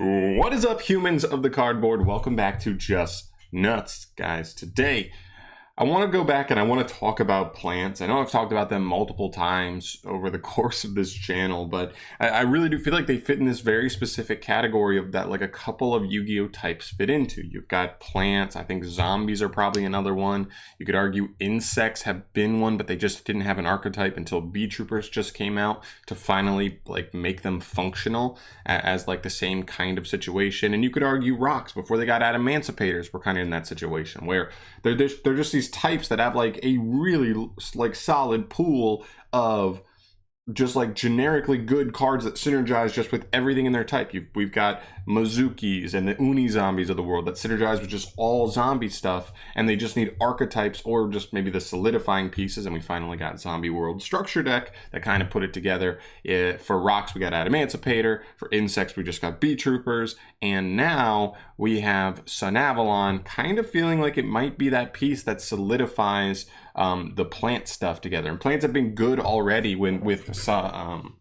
What is up, humans of the cardboard? Welcome back to Just Nuts, guys. Today, I want to go back and I want to talk about plants. I know I've talked about them multiple times over the course of this channel, but I really do feel like they fit in this very specific category of that like a couple of Yu-Gi-Oh types fit into. You've got plants. I think zombies are probably another one. You could argue insects have been one, but they just didn't have an archetype until Bee Troopers just came out to finally like make them functional as like the same kind of situation. And you could argue rocks before they got emancipators were kind of in that situation where they're just these types that have like a really like solid pool of just like generically good cards that synergize just with everything in their type. We've got Mizukis and the Uni zombies of the world that synergize with just all zombie stuff, and they just need archetypes or just maybe the solidifying pieces. And we finally got Zombie World Structure deck that kind of put it together. For rocks, we got Emancipator. For insects, we just got Bee Troopers. And now we have Sunavalon, kind of feeling like it might be that piece that solidifies the plant stuff together. And plants have been good already with Sylvans.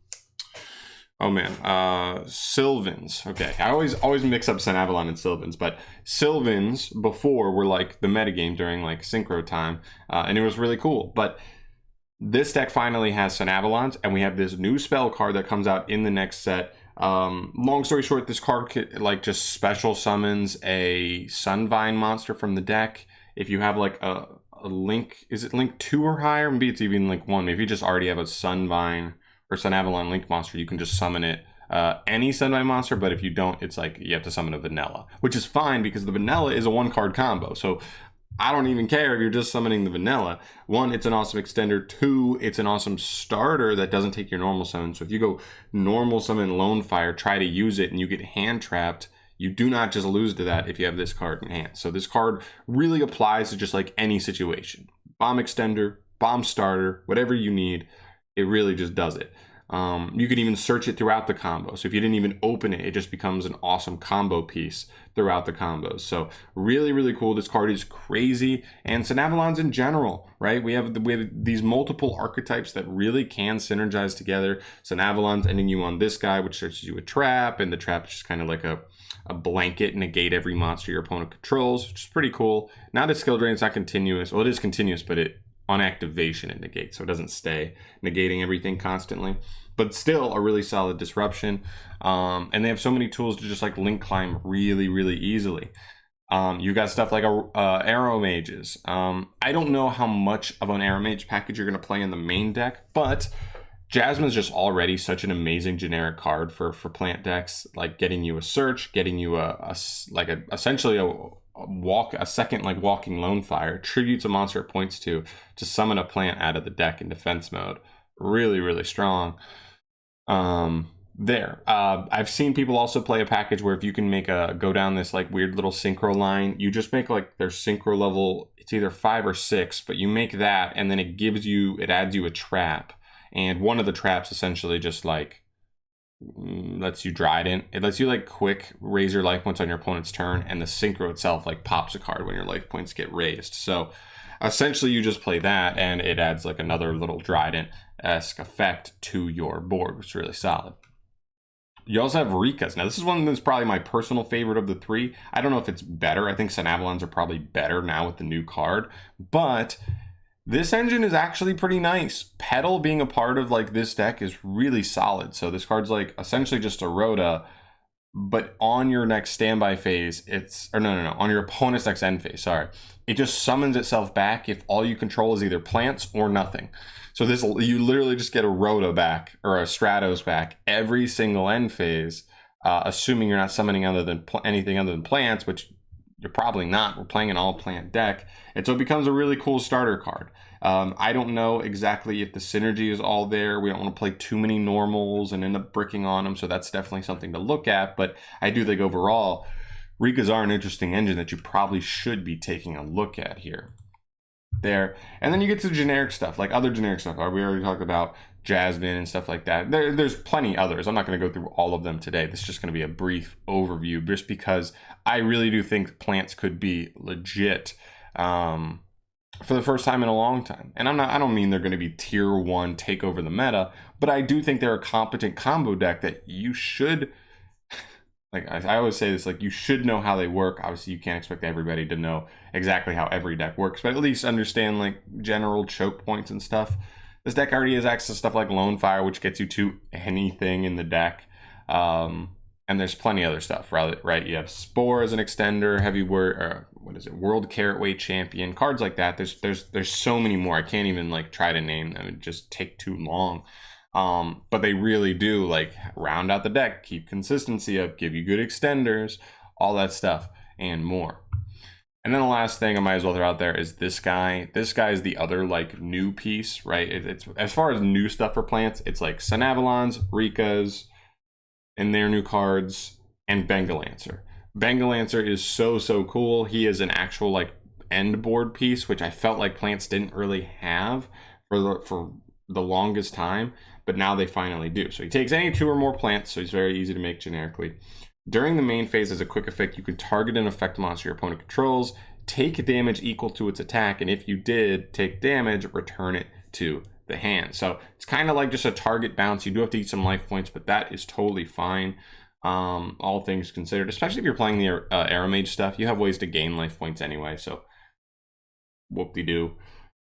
Okay, I always mix up Sunavalon and Sylvans, but Sylvans before were like the metagame during like synchro time, and it was really cool. But this deck finally has Sunavalons, and we have this new spell card that comes out in the next set. Long story short, this card like just special summons a Sunvine monster from the deck. If you have like a link, is it link 2 or higher? Maybe it's even like 1. Maybe if you just already have a Sunvine or Sunavalon link monster, you can just summon it, any Sunvine monster. But if you don't, it's like you have to summon a vanilla, which is fine because the vanilla is a 1-card combo. So I don't even care if you're just summoning the vanilla. 1, it's an awesome extender. 2, it's an awesome starter that doesn't take your normal summon. So if you go normal summon Lone Fire, try to use it, and you get hand trapped, you do not just lose to that if you have this card in hand. So this card really applies to just like any situation. Bomb extender, bomb starter, whatever you need, it really just does it. You can even search it throughout the combo. So if you didn't even open it, it just becomes an awesome combo piece throughout the combos. So really, really cool. This card is crazy. And Sunavalons in general, right? We have these multiple archetypes that really can synergize together. Sunavalons ending you on this guy, which searches you a trap, and the trap is just kind of like a blanket, negate every monster your opponent controls, which is pretty cool. Not a skill drain, it's not continuous. Well, it is continuous, but on activation it negates, so it doesn't stay negating everything constantly, but still a really solid disruption. And they have so many tools to just like link climb really, really easily. You got stuff like arrow mages. I don't know how much of an arrow mage package you're going to play in the main deck, but Jasmine's just already such an amazing generic card for plant decks, like getting you a search, getting you essentially a second like walking Lone Fire, tributes a monster it points to summon a plant out of the deck in defense mode. Really, really strong. I've seen people also play a package where if you can go down this like weird little synchro line, you just make like their synchro level, it's either 5 or 6, but you make that and then it adds you a trap. And one of the traps essentially just like lets you Trident. It lets you like quick raise your life points on your opponent's turn, and the synchro itself like pops a card when your life points get raised. So essentially you just play that and it adds like another little Trident-esque effect to your board, which is really solid. You also have Rikkas. Now this is one that's probably my personal favorite of the 3. I don't know if it's better. I think Sunavalons are probably better now with the new card, but this engine is actually pretty nice. Petal being a part of like this deck is really solid. So this card's like essentially just a Rhoda, but on your next standby phase, on your opponent's next end phase, it just summons itself back if all you control is either plants or nothing. So you literally just get a Rhoda back or a Stratos back every single end phase, assuming you're not summoning anything other than plants, which you're probably not. We're playing an all plant deck, and so it becomes a really cool starter card. I don't know exactly if the synergy is all there. We don't want to play too many normals and end up bricking on them, so that's definitely something to look at. But I do think overall, Rikkas are an interesting engine that you probably should be taking a look at here. And then you get to generic stuff, like other generic stuff. We already talked about Jasmine and stuff like that. There's plenty others. I'm not going to go through all of them today. This is just going to be a brief overview, just because I really do think plants could be legit for the first time in a long time. And I don't mean they're going to be tier 1, take over the meta, but I do think they're a competent combo deck that you should like I always say this, like you should know how they work. Obviously you can't expect everybody to know exactly how every deck works, but at least understand like general choke points and stuff. This deck already has access to stuff like Lone Fire, which gets you to anything in the deck. And there's plenty of other stuff, right? You have Spore as an extender, Heavy World Carrot Weight Champion, cards like that. There's so many more. I can't even like try to name them. It'd just take too long. But they really do like round out the deck, keep consistency up, give you good extenders, all that stuff and more. And then the last thing I might as well throw out there is this guy. This guy is the other like new piece, right? It's as far as new stuff for plants, it's like Sunavalons, Rikkas, and their new cards, and Bengalancer. Bengalancer is so cool. He is an actual like end board piece, which I felt like plants didn't really have for the longest time, but now they finally do. So he takes any 2 or more plants, so he's very easy to make generically. During the main phase, as a quick effect, you can target an effect monster your opponent controls, take damage equal to its attack, and if you did take damage, return it to the hand. So it's kind of like just a target bounce. You do have to eat some life points, but that is totally fine, all things considered. Especially if you're playing the Aeromage stuff, you have ways to gain life points anyway, so whoop-de-doo.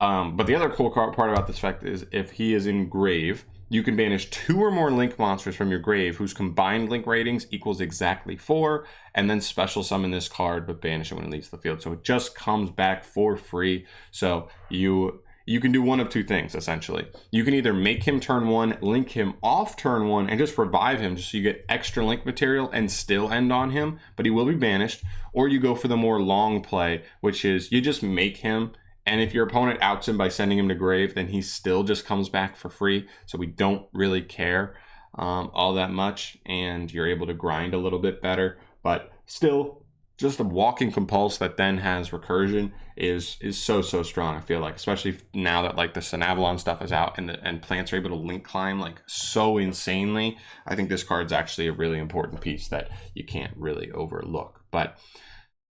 But the other cool part about this effect is if he is in grave, you can banish 2 or more link monsters from your grave whose combined link ratings equals exactly 4, and then special summon this card but banish it when it leaves the field. So it just comes back for free. So you can do one of 2 things essentially. You can either make him turn 1, link him off turn 1, and just revive him just so you get extra link material and still end on him, but he will be banished. Or you go for the more long play, which is you just make him, and if your opponent outs him by sending him to grave, then he still just comes back for free. So we don't really care all that much, and you're able to grind a little bit better. But still, just a walking compulse that then has recursion is so strong. I feel like, especially now that like the Sunavalon stuff is out and plants are able to link climb like so insanely. I think this card's actually a really important piece that you can't really overlook. But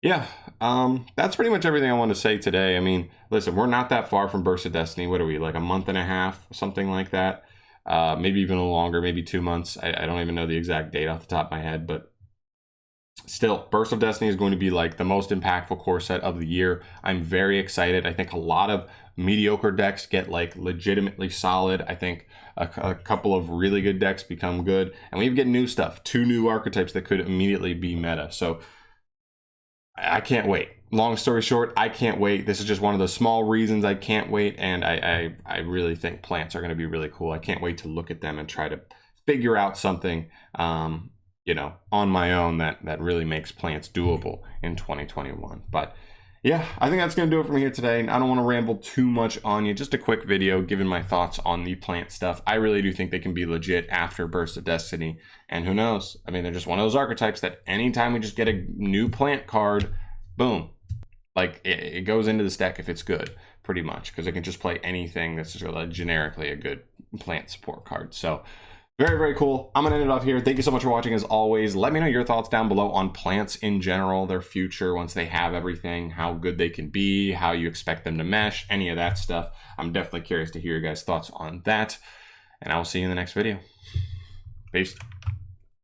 yeah, that's pretty much everything I want to say today. I mean, listen, we're not that far from Burst of Destiny. What are we, like a month and a half, something like that? Maybe even a little longer, maybe 2 months. I don't even know the exact date off the top of my head, but still, Burst of Destiny is going to be like the most impactful core set of the year. I'm very excited. I think a lot of mediocre decks get like legitimately solid. I think a couple of really good decks become good, and we even get new stuff, 2 new archetypes that could immediately be meta. So I can't wait. Long story short, I can't wait. This is just one of the small reasons I can't wait, and I really think plants are going to be really cool. I can't wait to look at them and try to figure out something, you know, on my own that really makes plants doable in 2021. But yeah, I think that's going to do it for me here today. I don't want to ramble too much on you. Just a quick video giving my thoughts on the plant stuff. I really do think they can be legit after Burst of Destiny. And who knows? I mean, they're just one of those archetypes that anytime we just get a new plant card, boom. Like, it goes into this deck if it's good, pretty much. Because it can just play anything that's just generically a good plant support card. So very cool. I'm gonna end it off here. Thank you so much for watching. As always, let me know your thoughts down below on plants in general, their future once they have everything, how good they can be, how you expect them to mesh, any of that stuff. I'm definitely curious to hear your guys' thoughts on that, and I will see you in the next video. Peace.